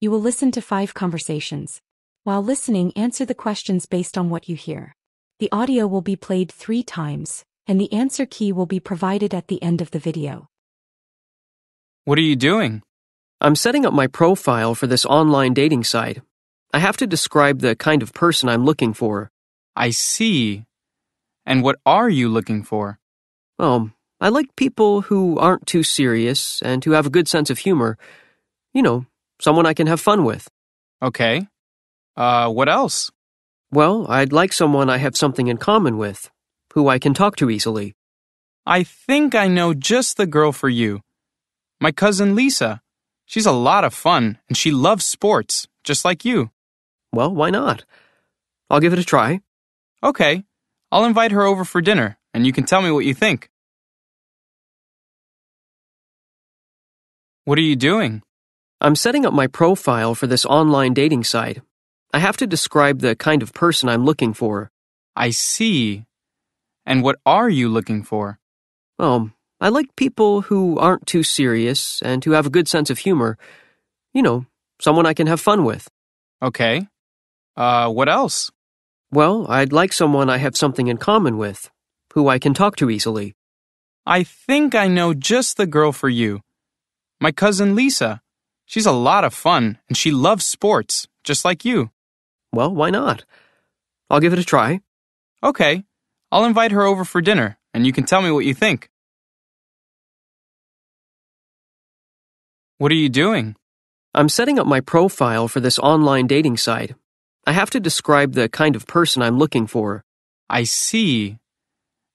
You will listen to 5 conversations. While listening, answer the questions based on what you hear. The audio will be played 3 times, and the answer key will be provided at the end of the video. What are you doing? I'm setting up my profile for this online dating site. I have to describe the kind of person I'm looking for. I see. And what are you looking for? I like people who aren't too serious and who have a good sense of humor. You know, someone I can have fun with. Okay. What else? Well, I'd like someone I have something in common with, who I can talk to easily. I think I know just the girl for you. My cousin Lisa. She's a lot of fun, and she loves sports, just like you. Well, why not? I'll give it a try. Okay. I'll invite her over for dinner, and you can tell me what you think. What are you doing? I'm setting up my profile for this online dating site. I have to describe the kind of person I'm looking for. I see. And what are you looking for? I like people who aren't too serious and who have a good sense of humor. You know, someone I can have fun with. Okay. What else? Well, I'd like someone I have something in common with, who I can talk to easily. I think I know just the girl for you. My cousin Lisa. She's a lot of fun, and she loves sports, just like you. Well, why not? I'll give it a try. Okay. I'll invite her over for dinner, and you can tell me what you think. What are you doing? I'm setting up my profile for this online dating site. I have to describe the kind of person I'm looking for. I see.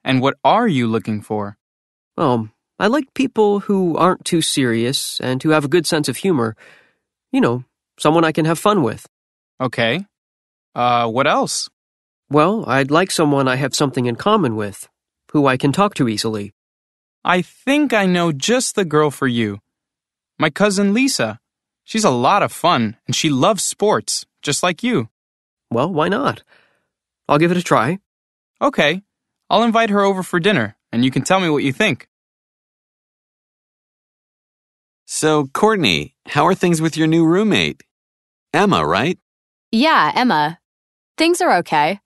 And what are you looking for? I like people who aren't too serious and who have a good sense of humor. You know, someone I can have fun with. Okay. What else? Well, I'd like someone I have something in common with, who I can talk to easily. I think I know just the girl for you. My cousin Lisa. She's a lot of fun, and she loves sports, just like you. Well, why not? I'll give it a try. Okay. I'll invite her over for dinner, and you can tell me what you think. So, Courtney, how are things with your new roommate? Emma, right? Yeah, Emma. Things are okay.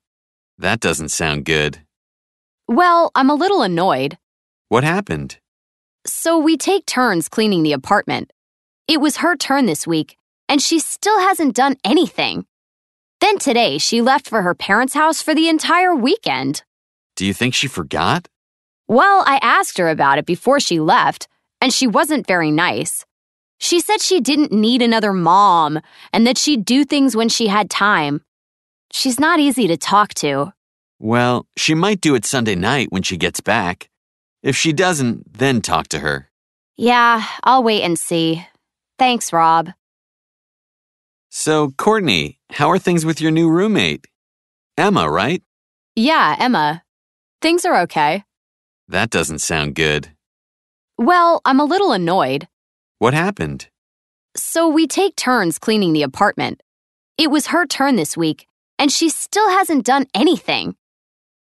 That doesn't sound good. Well, I'm a little annoyed. What happened? So we take turns cleaning the apartment. It was her turn this week, and she still hasn't done anything. Then today, she left for her parents' house for the entire weekend. Do you think she forgot? Well, I asked her about it before she left, and she wasn't very nice. She said she didn't need another mom, and that she'd do things when she had time. She's not easy to talk to. Well, she might do it Sunday night when she gets back. If she doesn't, then talk to her. Yeah, I'll wait and see. Thanks, Rob. So, Courtney, how are things with your new roommate? Emma, right? Yeah, Emma. Things are okay. That doesn't sound good. Well, I'm a little annoyed. What happened? So we take turns cleaning the apartment. It was her turn this week, and she still hasn't done anything.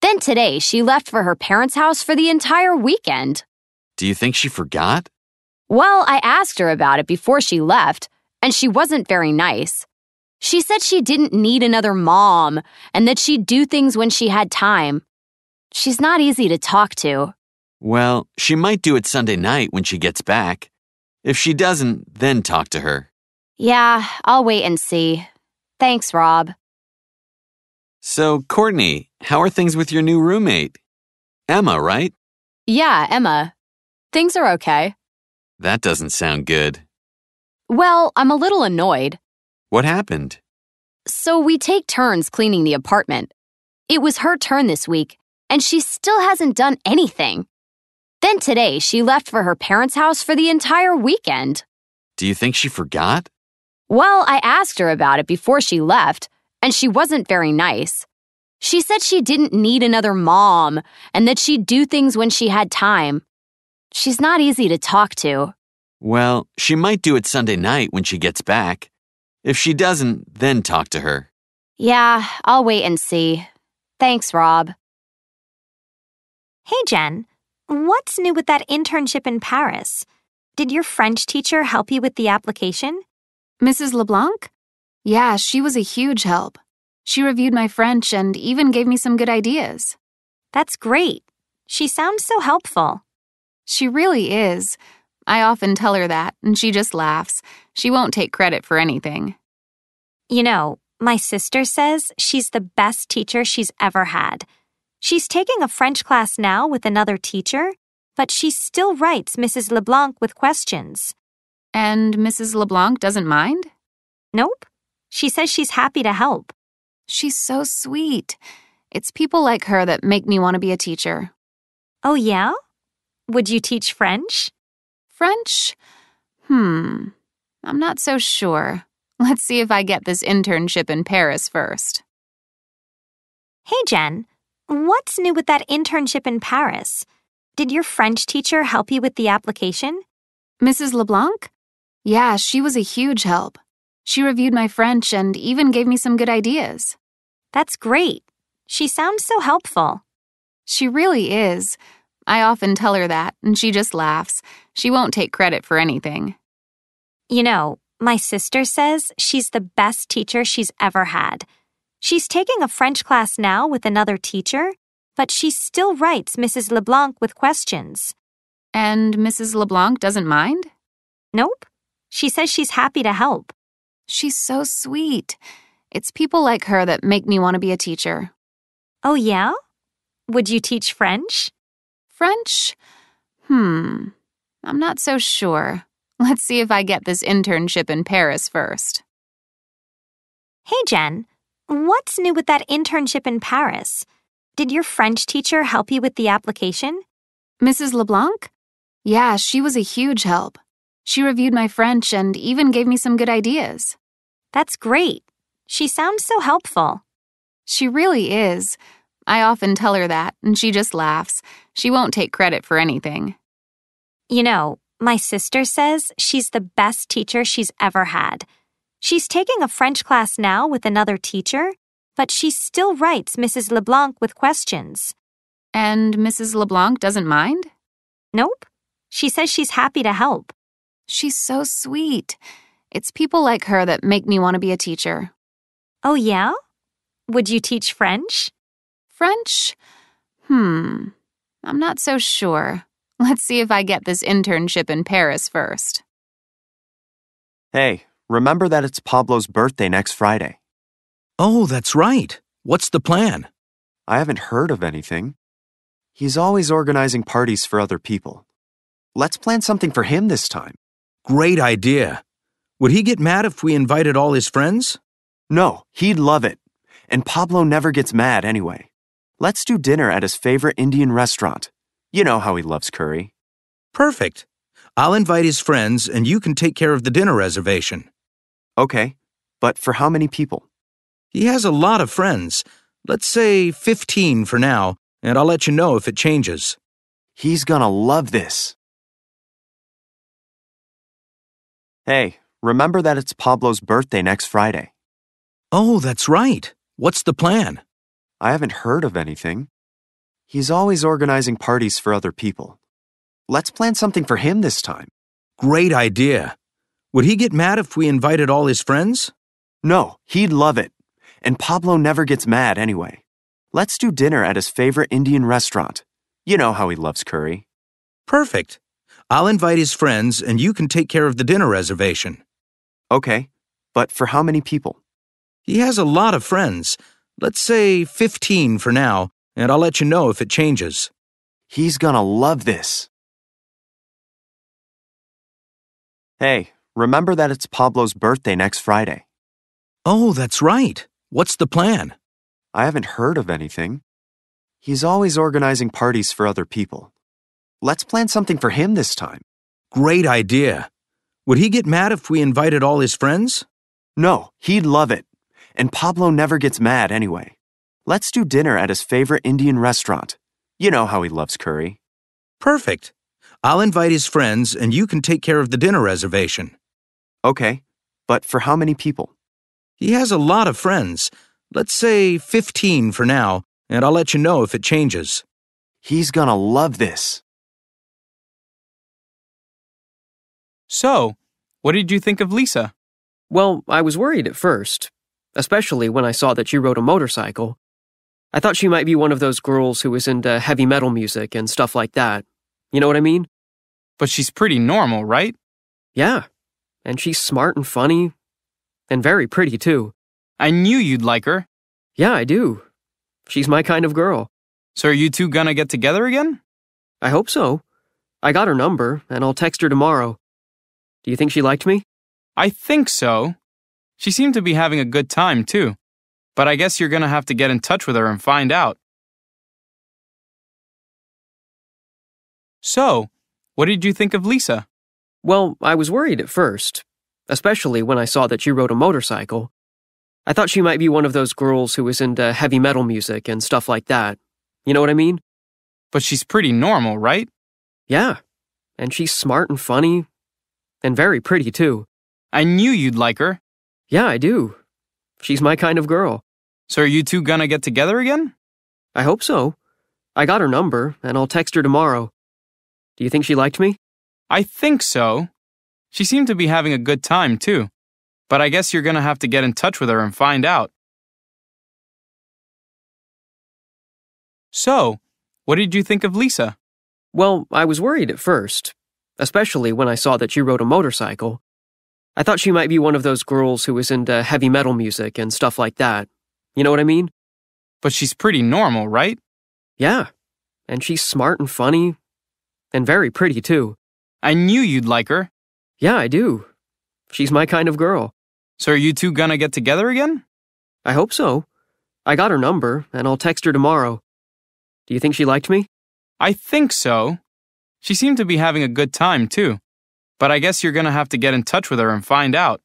Then today, she left for her parents' house for the entire weekend. Do you think she forgot? Well, I asked her about it before she left, and she wasn't very nice. She said she didn't need another mom, and that she'd do things when she had time. She's not easy to talk to. Well, she might do it Sunday night when she gets back. If she doesn't, then talk to her. Yeah, I'll wait and see. Thanks, Rob. So, Courtney, how are things with your new roommate? Emma, right? Yeah, Emma. Things are okay. That doesn't sound good. Well, I'm a little annoyed. What happened? So we take turns cleaning the apartment. It was her turn this week, and she still hasn't done anything. Then today, she left for her parents' house for the entire weekend. Do you think she forgot? Well, I asked her about it before she left, and she wasn't very nice. She said she didn't need another mom, and that she'd do things when she had time. She's not easy to talk to. Well, she might do it Sunday night when she gets back. If she doesn't, then talk to her. Yeah, I'll wait and see. Thanks, Rob. Hey, Jen. What's new with that internship in Paris? Did your French teacher help you with the application? Mrs. LeBlanc? Yeah, she was a huge help. She reviewed my French and even gave me some good ideas. That's great. She sounds so helpful. She really is. I often tell her that, and she just laughs. She won't take credit for anything. You know, my sister says she's the best teacher she's ever had. She's taking a French class now with another teacher, but she still writes Mrs. LeBlanc with questions. And Mrs. LeBlanc doesn't mind? Nope. She says she's happy to help. She's so sweet. It's people like her that make me want to be a teacher. Oh, yeah? Would you teach French? French? I'm not so sure. Let's see if I get this internship in Paris first. Hey, Jen. What's new with that internship in Paris? Did your French teacher help you with the application? Mrs. LeBlanc? Yeah, she was a huge help. She reviewed my French and even gave me some good ideas. That's great. She sounds so helpful. She really is. I often tell her that, and she just laughs. She won't take credit for anything. You know, my sister says she's the best teacher she's ever had. She's taking a French class now with another teacher, but she still writes Mrs. LeBlanc with questions. And Mrs. LeBlanc doesn't mind? Nope. She says she's happy to help. She's so sweet. It's people like her that make me want to be a teacher. Oh, yeah? Would you teach French? French? I'm not so sure. Let's see if I get this internship in Paris first. Hey, Jen. What's new with that internship in Paris? Did your French teacher help you with the application? Mrs. LeBlanc? Yeah, she was a huge help. She reviewed my French and even gave me some good ideas. That's great. She sounds so helpful. She really is. I often tell her that, and she just laughs. She won't take credit for anything. You know, my sister says she's the best teacher she's ever had. She's taking a French class now with another teacher, but she still writes Mrs. LeBlanc with questions. And Mrs. LeBlanc doesn't mind? Nope. She says she's happy to help. She's so sweet. It's people like her that make me want to be a teacher. Oh, yeah? Would you teach French? French? I'm not so sure. Let's see if I get this internship in Paris first. Hey, remember that it's Pablo's birthday next Friday. Oh, that's right. What's the plan? I haven't heard of anything. He's always organizing parties for other people. Let's plan something for him this time. Great idea. Would he get mad if we invited all his friends? No, he'd love it. And Pablo never gets mad anyway. Let's do dinner at his favorite Indian restaurant. You know how he loves curry. Perfect. I'll invite his friends and you can take care of the dinner reservation. Okay, but for how many people? He has a lot of friends. Let's say 15 for now, and I'll let you know if it changes. He's gonna love this. Hey, remember that it's Pablo's birthday next Friday. Oh, that's right. What's the plan? I haven't heard of anything. He's always organizing parties for other people. Let's plan something for him this time. Great idea. Would he get mad if we invited all his friends? No, he'd love it. And Pablo never gets mad anyway. Let's do dinner at his favorite Indian restaurant. You know how he loves curry. Perfect. I'll invite his friends and you can take care of the dinner reservation. Okay, but for how many people? He has a lot of friends. Let's say 15 for now, and I'll let you know if it changes. He's gonna love this. Hey, remember that it's Pablo's birthday next Friday. Oh, that's right. What's the plan? I haven't heard of anything. He's always organizing parties for other people. Let's plan something for him this time. Great idea. Would he get mad if we invited all his friends? No, he'd love it. And Pablo never gets mad anyway. Let's do dinner at his favorite Indian restaurant. You know how he loves curry. Perfect. I'll invite his friends and you can take care of the dinner reservation. Okay, but for how many people? He has a lot of friends. Let's say 15 for now, and I'll let you know if it changes. He's gonna love this. So, what did you think of Lisa? Well, I was worried at first, especially when I saw that she rode a motorcycle. I thought she might be one of those girls who was into heavy metal music and stuff like that. You know what I mean? But she's pretty normal, right? Yeah. And she's smart and funny. And very pretty, too. I knew you'd like her. Yeah, I do. She's my kind of girl. So are you two gonna get together again? I hope so. I got her number, and I'll text her tomorrow. Do you think she liked me? I think so. She seemed to be having a good time, too. But I guess you're gonna have to get in touch with her and find out. So, what did you think of Lisa? Well, I was worried at first, especially when I saw that she rode a motorcycle. I thought she might be one of those girls who was into heavy metal music and stuff like that. You know what I mean? But she's pretty normal, right? Yeah. And she's smart and funny. And very pretty, too. I knew you'd like her. Yeah, I do. She's my kind of girl. So are you two gonna get together again? I hope so. I got her number, and I'll text her tomorrow. Do you think she liked me? I think so. She seemed to be having a good time, too. But I guess you're gonna have to get in touch with her and find out. So, what did you think of Lisa? Well, I was worried at first, especially when I saw that she rode a motorcycle. I thought she might be one of those girls who was into heavy metal music and stuff like that. You know what I mean? But she's pretty normal, right? Yeah. And she's smart and funny. And very pretty, too. I knew you'd like her. Yeah, I do. She's my kind of girl. So are you two gonna get together again? I hope so. I got her number, and I'll text her tomorrow. Do you think she liked me? I think so. She seemed to be having a good time, too. But I guess you're gonna have to get in touch with her and find out.